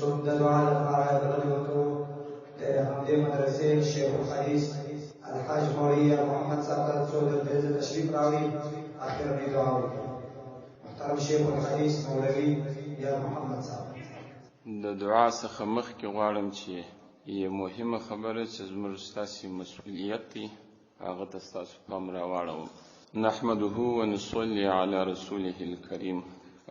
د دعا لپاره غږ وکړو د همدې مدرسې شیخ الحدیث الحاج مولوي محمد صاحب څو دلته تشریف راوړي اخرنۍ دعا وکړي. محترم شیخ الحدیث مولوي یا محمد صاحب. د دعا څخه مخکې غواړم چې یوه مهمه خبره چې زموږ ستاسې مسؤلیت دی هغه ته ستاسو پام راواړوم. نحمده ونصلي على رسوله الكريم،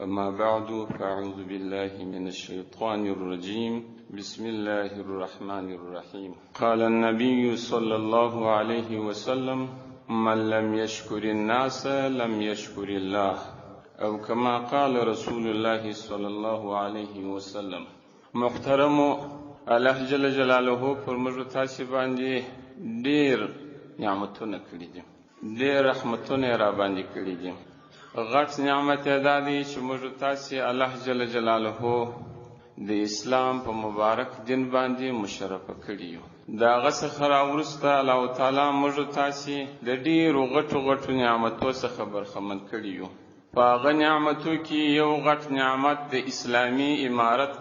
أما بعد فأعوذ بالله من الشيطان الرجيم. بسم الله الرحمن الرحيم. قال النبي صلى الله عليه وسلم: من لم يشكر الناس لم يشكر الله، أو كما قال رسول الله صلى الله عليه وسلم. محترم الله جل جلاله پر موږ تاسې باندې ډېر نعمتونه کړي دي، ډېر رحمتونه یې را باندې کړي دي. غټ نعمت یې دا دی چې موږ تاسې الله جل جلاله د اسلام په مبارک دین باندې مشرفه کړي یو. د هغه څخه راوروسته الله تعالی موږ تاسې د ډېرو غټو نعمتو څخه برخمن کړي یو. په هغه نعمتو کې یو غټ نعمت د اسلامي امارت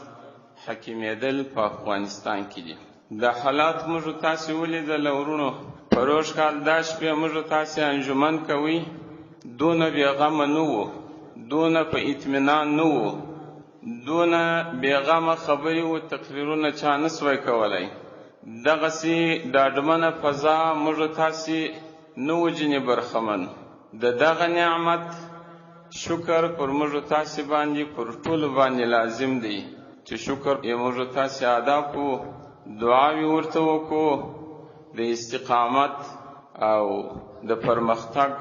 حاکمېدل په افغانستان کې دي. د حالات موږ تاسې ولیدل ورونو، په روژ کال دا شپې موږ تاسې انجمن کوئ، دونه بېغمه نه وو، دونه په اطمینان نه وو، دونه بېغمه خبرې و تقریرونه چا نه سوی کولی. دغسې ډاډمنه فضا موږ تاسې نه وو ځینې برخمن. د دغه نعمت شکر پر موږ تاسې باندې پر ټولو باندې لازم دی چې شکر یې موږ تاسې ادا کړو، دعاوې ورته وکړو د استقامت او د پرمختګ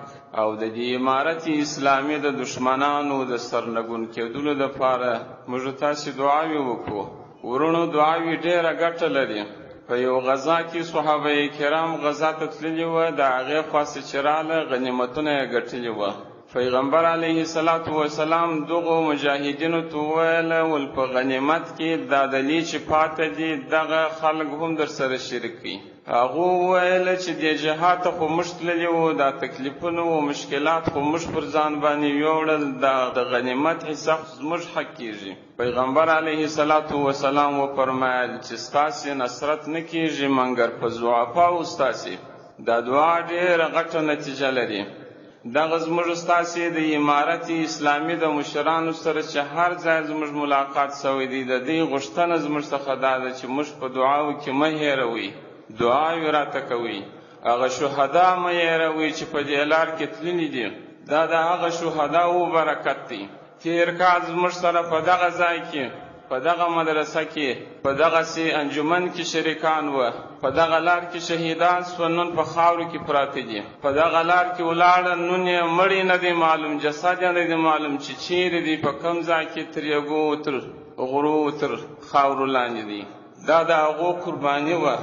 او د دې امارت اسلامي د دشمنانو د سرنګون کېدلو دپاره موږ تاسې دعاوې وکړو. ورونو دعاوې ډېره ګټه لري. په یو غزا کې صحابه کرام غزا ته تللي وه، د هغې خواڅه چې راله غنیمتونه یې ګټلي وه. پیغمبر علیه السلام دغو مجاهدینو ته وویل ول په غنیمت کې دا دلی چې پاته دي دغه خلک هم در سره شریک کړي. هغو وویل چې دې جهاد ته خو موږ تللي وو، دا تکلیفونه و مشکلات خو موږ پر ځان باندې یوړل، د غنیمت حصه زموږ حق کېږي. پیغمبر علیه السلام وفرمایل چې ستاسې نصرت نه کېږي مګر په ضعفاو ستاسې. دا دعا ډېره غټه نتیجه لري. دغه زموږ ستاسې د امارت اسلامي د مشرانو سره چې هر ځای زموږ ملاقات سوی دی، د دې غوښتنه زموږ څخه دا ده چې موږ په دعاو کې مه هېروئ، دعاوې راته کوئ. هغه شهدا مه هېروئ چې په دې لار کې تللي دي، دا د هغه شهداو برکت دی. تېر کال زموږ سره په دغه ځای کې، په دغه مدرسه کې، په دغسې انجمن کې شریکان وه، په دغه لار کې شهیدان سوه، نن په خاورو کې پراته دي. په دغه لار کې ولاړه، نن یې مړی نه دی معلوم، جسد یې نه دی معلوم چې چیرې دی، په کوم ځای کې تر یږو تر غرو تر خاورو لاندې دی. دا د هغو قرباني وه،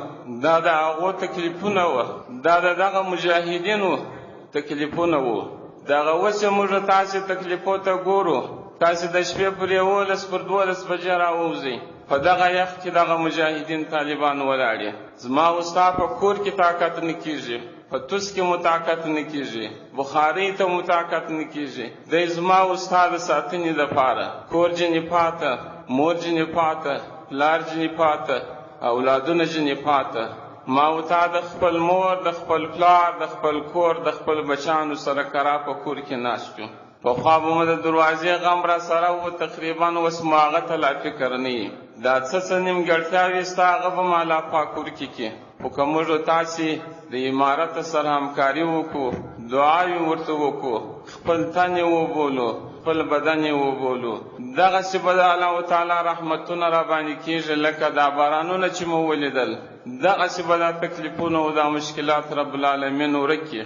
دا د هغو تکلیفونه وه، دا د دغه مجاهدینو تکلیفونه وه. دغه اوس یې موږ تاسې تکلیفو ته ګورو. تاسې د شپې پر 11 پر 12 بجې راووځئ، په دغه یخ کې دغه مجاهدین طالبان ولاړې. زما او ستا په کور کې طاقت نه کېږي، په توس کې مو طاقت نه کېږي، بخارۍ ته مو طاقت نه کېږي. دی زما او ستا د ساتنې دپاره کور ځینې پاته، مور ځینې پاته، پلار ځینې پاته، اولادونه ځینې پاته. ما او تا د خپل مور، د خپل پلار، د خپل کور، د خپل بچانو سره کرا په کور کې ناست یو. پخوا به مو د دروازې غم را سره و، تقریبا اوس مو هغه ته لا فکر نه وي. دا څه نیمګړتیاوې ستا هغه به ما لا پاکور کې. خو که موږ تاسې د امارت سره همکاري وکړو، دعاوې ورته وکړو، خپل تن یې وبولو، خپل بدن یې وبولو، دغسې به د الله تعالی رحمتونه را باندې کېږي لکه دا بارانونه چې مو ولیدل. دغسې به دا تکلیفونه او دا مشکلات رب العالمین ورک کړي.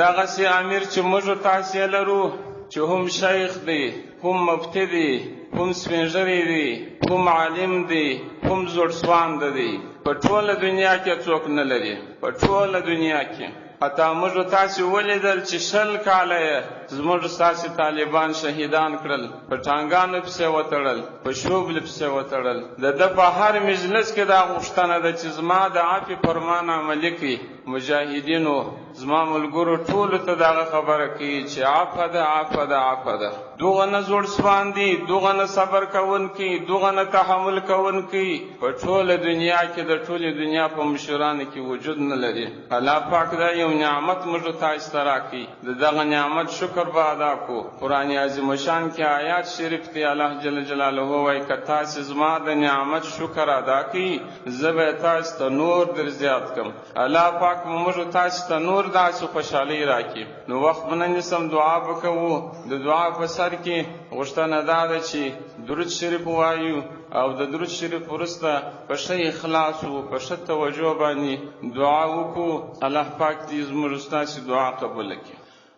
دغسې امیر چې موږ تاسې لرو چې هم شیخ دی، هم مفتی دی، هم سپینږیری دی، هم عالم دی، هم زوړسوانده دی، په ټوله دنیا کې څوک نه لري، په ټوله دنیا کې. حتی موږ تاسې ولیدل چې 20 کاله یې زموږ ستاسې طالبان شهیدان کړل، په ټانګانو پسې وتړل، په شوبلې پسې وتړل. د ده په هر مجلس کې دا غوښتنه ده چې زما د عفو فرمان عملي کړي، مجاهدینو زما ملګرو ټولو ته دغه خبره کوي چې عفه ده عفه ده عفه ده. دغه نه زوړ سپان دي، دغه نه صبر کوونکي، دغه نه تحمل کوونکي په ټوله دنیا کې د ټولې دنیا په مشرانو کې وجود نه لري. الله پاک دا یو نعمت موږ تاسو ته راکړي، د دغه نعمت شکر به ادا کو. قرآن عظیم شان کې آیات شریف دی الله جل جلاله وایي که تاسو زما د نعمت شکر ادا کړئ زه به تاسو ته نور در زیات کړم. الله پاک موږ تاسو ته نور داسې خوشحالي راکړي. نو وخت به نه نیسم، دعا به کوو. د دعا په سر کې غوښتنه دا ده چې درود شریف ووایو او د درود شریف وروسته په ښه اخلاص و په ښه توجه باندې دعا وکړو. الله پاک دې زموږ ستاسې دعا قبوله کړي.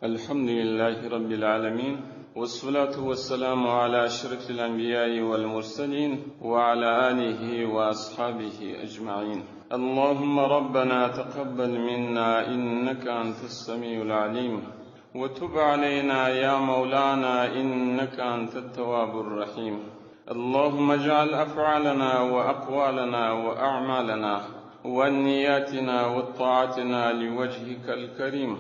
الحمد لله رب العالمين والصلاة والسلام على أشرف الأنبياء والمرسلين وعلى آله وأصحابه أجمعين. اللهم ربنا تقبل منا إنك أنت السميع العليم وتب علينا يا مولانا إنك أنت التواب الرحيم. اللهم اجعل أفعالنا وأقوالنا وأعمالنا ونياتنا وطاعتنا لوجهك الكريم.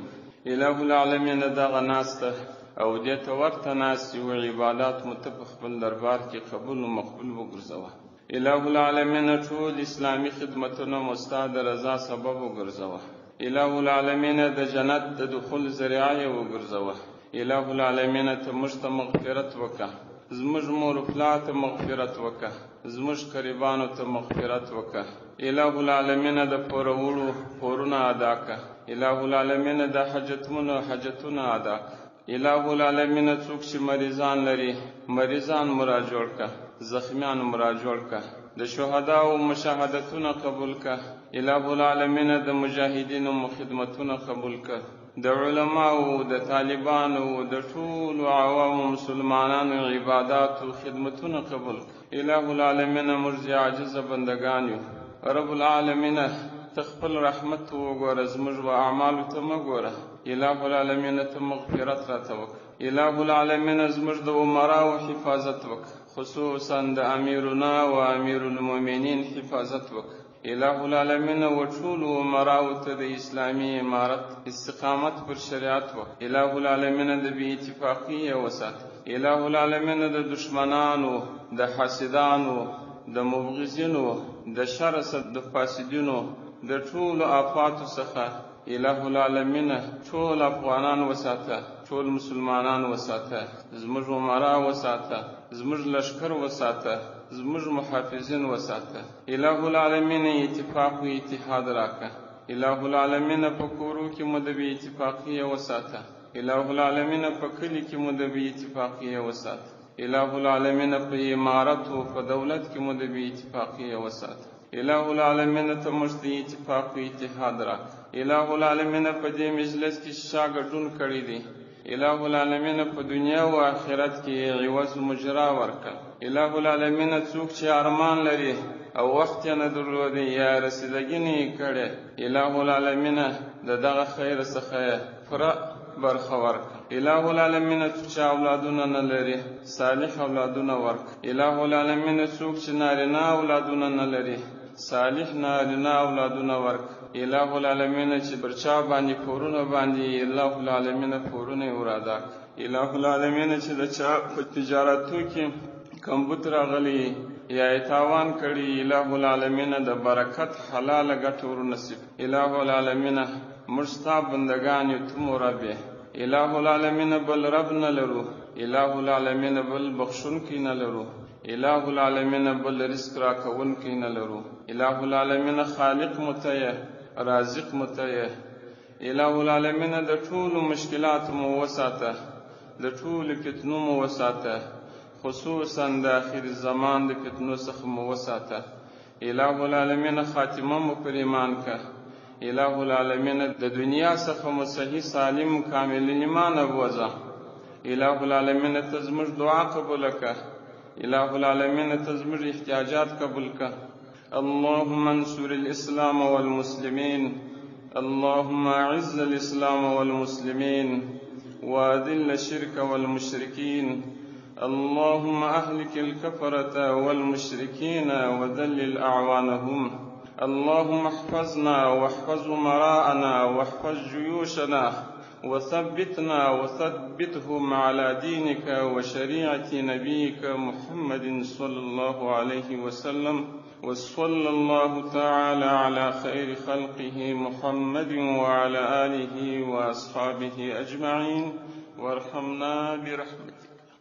إله العالمين دغه ناسته او دې ته ورته ناستې و عبادات مو ته په خپل دربار کې قبول و مقبول وګرځوه. اله العالمین ټول اسلامي خدمتونه مو ستا د رضا سبب وګرځوه. اله العالمین د جنت د دخول ذریعه یې وګرځوه. اله العالمین ته موږ ته مغفرت وکړه، زموږ مور و پلار ته مغفرت وکړه، زموږ قریبانو ته مغفرت وکړه. اله العالمین د پورولو پورونه ادا کړه. اله العالمین د حاجتونه ادا کړه. اله العالمین څوک چې مریضان لري مریضان مرا جوړ کړه، زخمیان مرا جوړ کړه، د شهداو مشاهدتونه قبول کړه. اله العالمین د مجاهدینو خدمتونه قبول کړه، د علماو د طالبانو د ټولو عوامو مسلمانانو عباداتو خدمتونه قبول کړه. اله العالمین موږ عاجزه بندگان یو. رب العالمین ته خپل رحمت وګوره، زموږ و اعمالو ته مه ګوره. اله العالمین ته مغفرت راته وکړه. اله العالمین زموږ د عمراو حفاظت وکړه، خصوصا د امیرنا و امیر المؤمنین حفاظت وکړه. اله العالمین و ټول عمراو ته د اسلامي امارت استقامت پر شریعت وکړه. اله العالمین د بې اتفاقي وساته. اله العالمین د دشمنانو د حاسدانو د مبغضینو د شر د فاسدینو د ټولو آفاتو څخه اله العالمین ټول افغانان وساته، ټول مسلمانان وساته، زموږ عمرا وساته، زموږ لشکر وساته، زموږ محافظین وساته. اله العالمین اتفاق و اتحاد راکه. اله العالمین په کورو کې مو د بې اتفاقي وساته. اله العالمین په کلي کې مو د بې اتفاقي وساته. اله العالمین په امارت و په دولت کې مو د بې اتفاقي وساته. اله العالمین ته موږ ته اتفاق و اتحاد راکه. اله العالمین په دې مجلس کې شا ګډون کړی دی. اله العالمین په دنیا و آخرت کې عوض مجرا ورکړه. اله العالمین څوک چې ارمان لري او وخت یې نه درلودی یا رسیدګي نه یې کړې، اله العالمین د دغه خیر څخه پوره برخه ورکړه. اله العالمین څوک چې اولادونه نه لري صالح اولادونه ورکړه. اله العالمین څوک چې نارینه اولادونه نه لري صالح نارینه اولادونه ورکړه. اله العالمین چې پر چا باندې پورونه باندې اله العالمین پورونه وراده. اله العالمین چې د چا په تجارتو کې کمبود راغلی یا تاوان کړي، اله العالمین د برکت حلال ګټه ور نصیب. اله العالمین موږ ستا بندگان یو، ته مو رب یې. اله العالمین بل رب نه لرو، اله العالمین بل بخښونکی نه لرو، اله العالمین بل رزق راکونکی نه لرو. اله العالمین خالق متیه، رازق متیه. اله العالمین د ټولو مشکلات مو وساته، د ټولو فتنو مو وساته، خصوصا د آخر زمان د فتنو څخه مو وساته. اله العالمین خاتمه مو پر ایمان که. اله العالمین د دنیا څخه مو صحیح سالم کامل ایمان ووځه. اله العالمین ته زموږ دعا قبوله که. اله العالمین ته زموږ احتیاجات قبول که. اللهم انصر الإسلام والمسلمين، اللهم أعز الإسلام والمسلمين وأذل الشرك والمشركين، اللهم أهلك الكفرة والمشركين وذلل أعوانهم، اللهم احفظنا واحفظ أمراءنا واحفظ جيوشنا وثبتنا وثبتهم على دينك وشريعة نبيك محمد صلى الله عليه وسلم. وصلى الله تعالى على خير خلقه محمد وعلى آله وأصحابه أجمعين، وارحمنا برحمتك.